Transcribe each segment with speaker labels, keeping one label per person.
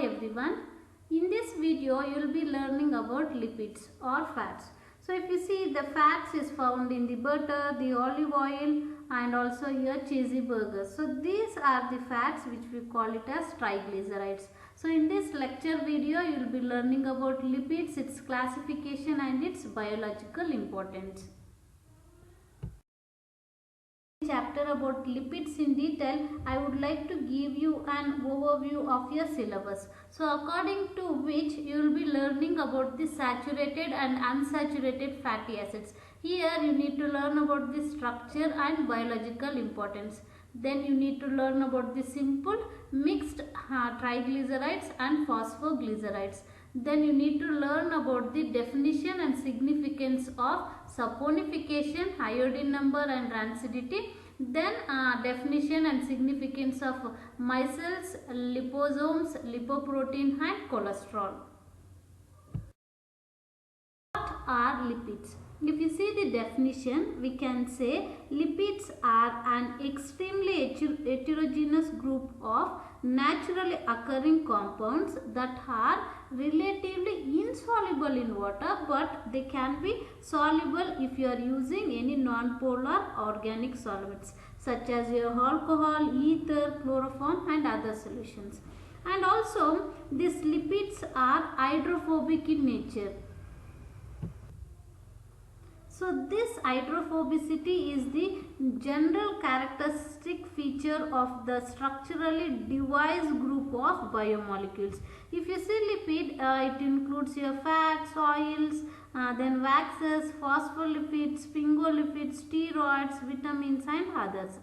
Speaker 1: everyone. In this video you will be learning about lipids or fats. So if you see, the fats is found in the butter, the olive oil and also your cheesy burgers. So these are the fats which we call it as triglycerides. So in this lecture video you will be learning about lipids, its classification and its biological importance. Chapter about lipids in detail, I would like to give you an overview of your syllabus. So according to which you will be learning about the saturated and unsaturated fatty acids. Here you need to learn about the structure and biological importance. Then you need to learn about the simple, mixed triglycerides and phosphoglycerides. Then you need to learn about the definition and significance of saponification, iodine number and rancidity. Then definition and significance of micelles, liposomes, lipoprotein and cholesterol. What are lipids? If you see the definition, we can say lipids are an extremely heterogeneous group of naturally occurring compounds that are relatively insoluble in water, but they can be soluble if you are using any non-polar organic solvents such as your alcohol, ether, chloroform and other solutions. And also these lipids are hydrophobic in nature. So this hydrophobicity is the general characteristic feature of the structurally devised group of biomolecules. If you see lipid, it includes your fats, oils, then waxes, phospholipids, sphingolipids, steroids, vitamins and others.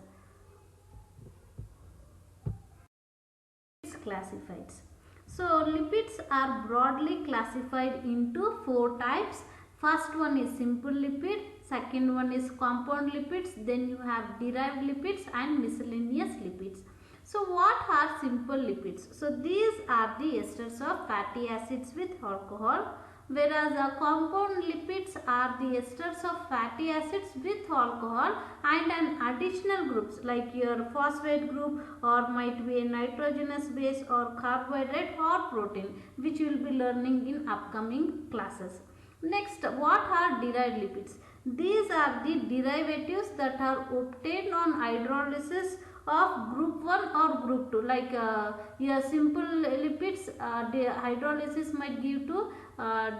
Speaker 1: It's classified. So lipids are broadly classified into 4 types. First one is simple lipid, second one is compound lipids, then you have derived lipids and miscellaneous lipids. So what are simple lipids? So these are the esters of fatty acids with alcohol, whereas compound lipids are the esters of fatty acids with alcohol and an additional groups like your phosphate group or might be a nitrogenous base or carbohydrate or protein, which you will be learning in upcoming classes. Next, what are derived lipids? These are the derivatives that are obtained on hydrolysis of group 1 or group 2. Like your simple lipids, hydrolysis might give to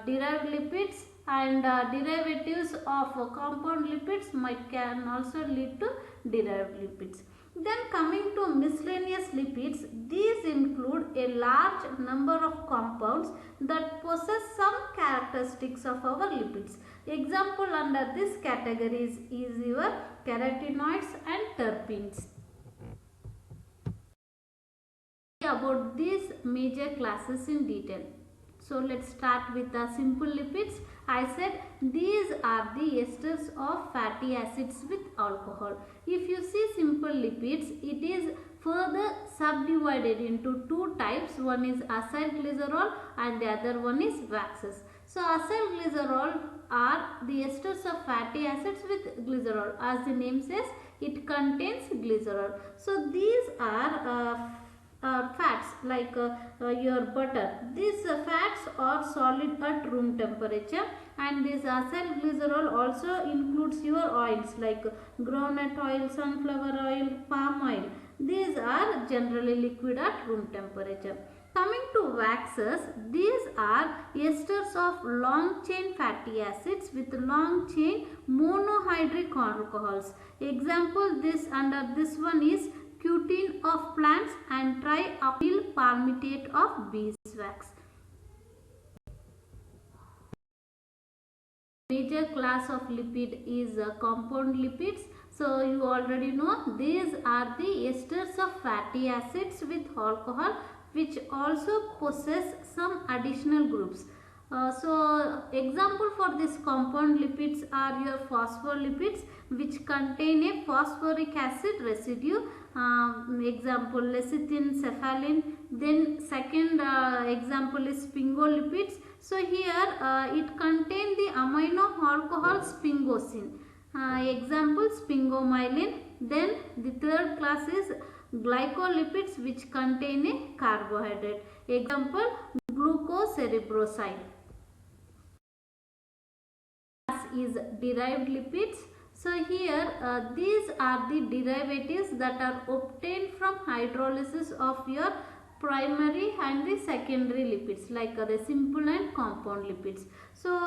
Speaker 1: derived lipids, and derivatives of compound lipids can also lead to derived lipids. Then coming to miscellaneous lipids, these include a large number of compounds that possess some characteristics of our lipids. Example under this categories is your carotenoids and terpenes. About these major classes in detail. So let's start with the simple lipids. I said these are the esters of fatty acids with alcohol. If you see simple lipids, it is further subdivided into 2 types. One is acylglycerol and the other one is waxes. So acylglycerol are the esters of fatty acids with glycerol. As the name says, it contains glycerol. So these are fats like your butter. These fats are solid at room temperature, and this acylglycerol also includes your oils like groundnut oil, sunflower oil, palm oil. These are generally liquid at room temperature. Coming to waxes, these are esters of long chain fatty acids with long chain monohydric alcohols. Example under this one is cutin of plants and triaryl palmitate of beeswax. Major class of lipid is compound lipids. So you already know these are the esters of fatty acids with alcohol, which also possess some additional groups. So example for this compound lipids are your phospholipids, which contain a phosphoric acid residue. Example lecithin, cephalin. Then second example is sphingolipids. So here it contains the amino alcohol sphingosine. Example sphingomyelin. Then the third class is glycolipids which contain a carbohydrate. Example, glucocerebroside. Is derived lipids. So here these are the derivatives that are obtained from hydrolysis of your primary and the secondary lipids, like the simple and compound lipids. So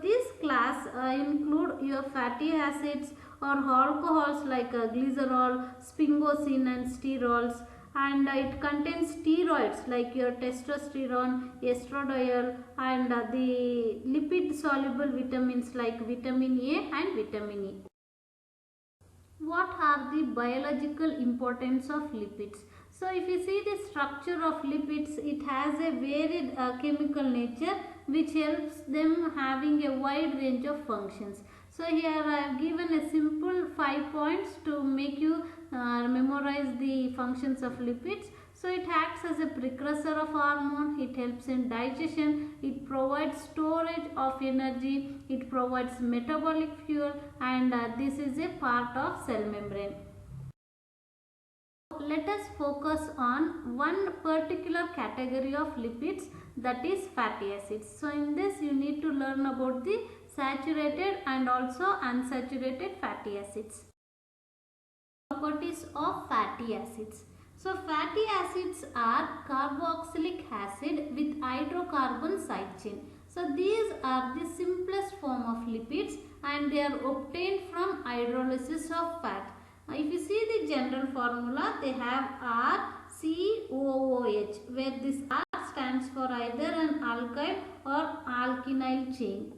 Speaker 1: this class include your fatty acids or alcohols like glycerol, sphingosine and sterols, and it contains steroids like your testosterone, estradiol, and the lipid soluble vitamins like vitamin A and vitamin E. What are the biological importance of lipids? So if you see the structure of lipids, it has a varied chemical nature which helps them having a wide range of functions. So here I have given a simple 5 points to make you memorize the functions of lipids. So it acts as a precursor of hormone, it helps in digestion, it provides storage of energy, it provides metabolic fuel, and this is a part of cell membrane. Let us focus on one particular category of lipids, that is fatty acids. So in this you need to learn about the saturated and also unsaturated fatty acids. Properties of fatty acids. So fatty acids are carboxylic acid with hydrocarbon side chain. So these are the simplest form of lipids and they are obtained from hydrolysis of fat. If you see the general formula, they have RCOOH, where this R stands for either an alkyl or alkenyl chain.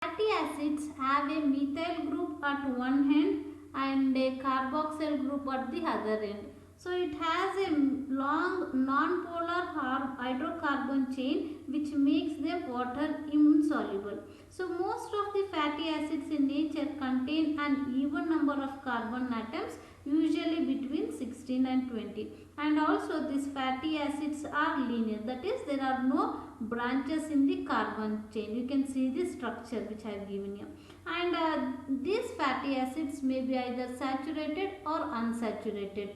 Speaker 1: Fatty acids have a methyl group at one end and a carboxyl group at the other end. So it has a long non-polar hydrocarbon chain which makes them water insoluble. So most of the fatty acids in nature contain an even number of carbon atoms, usually between 16 and 20. And also these fatty acids are linear, that is there are no branches in the carbon chain. You can see the structure which I have given you. And these fatty acids may be either saturated or unsaturated.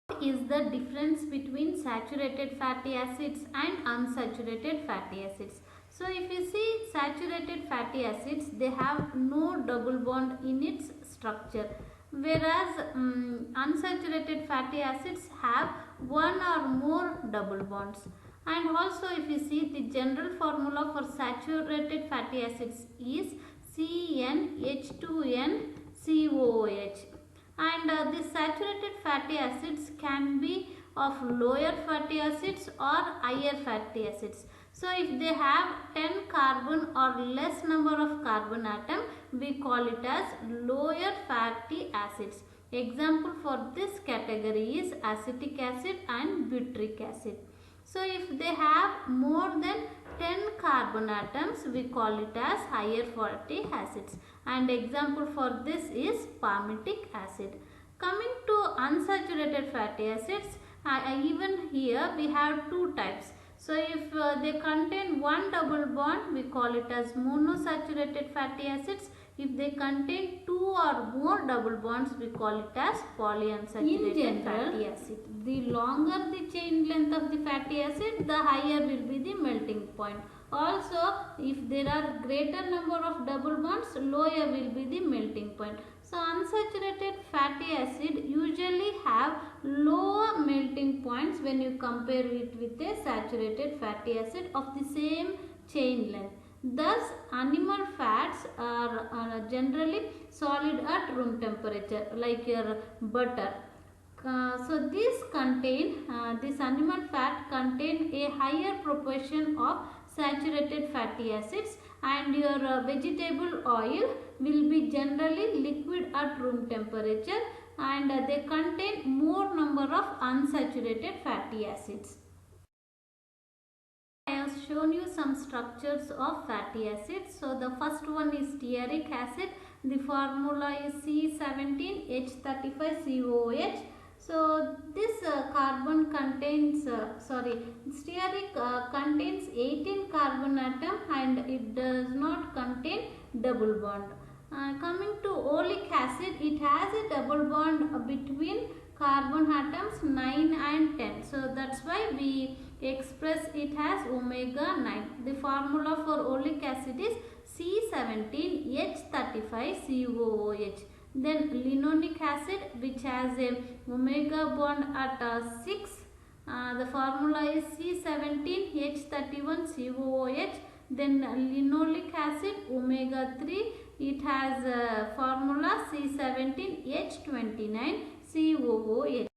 Speaker 1: What is the difference between saturated fatty acids and unsaturated fatty acids? So if you see saturated fatty acids, they have no double bond in its structure, whereas unsaturated fatty acids have one or more double bonds. And also if you see the general formula for saturated fatty acids is CnH2nCOOH. And the saturated fatty acids can be of lower fatty acids or higher fatty acids. So if they have 10 carbon or less number of carbon atom, we call it as lower fatty acids. Example for this category is acetic acid and butyric acid. So if they have more than 10 carbon atoms, we call it as higher fatty acids. And example for this is palmitic acid. Coming to unsaturated fatty acids, even here we have two types. So if they contain one double bond, we call it as monosaturated fatty acids. If they contain two or more double bonds, we call it as polyunsaturated fatty acid. The longer the chain length of the fatty acid, the higher will be the melting point. Also, if there are greater number of double bonds, lower will be the melting point. So unsaturated fatty acid usually have lower melting points when you compare it with a saturated fatty acid of the same chain length. Thus, animal fats are generally solid at room temperature, like your butter. So this animal fat contain a higher proportion of saturated fatty acids, and your vegetable oil will be generally liquid at room temperature, and they contain more number of unsaturated fatty acids. I have shown you some structures of fatty acids. So the first one is stearic acid. The formula is C17H35COOH. So this carbon contains, stearic contains 18 carbon atom and it does not contain double bond. Coming to oleic acid, it has a double bond between carbon atoms 9 and 10. So that's why we express it as omega 9. The formula for oleic acid is C17H35COOH. Then linoleic acid, which has a omega bond at 6. The formula is C17H31COOH. Then linoleic acid omega 3, it has formula C17H29COOH.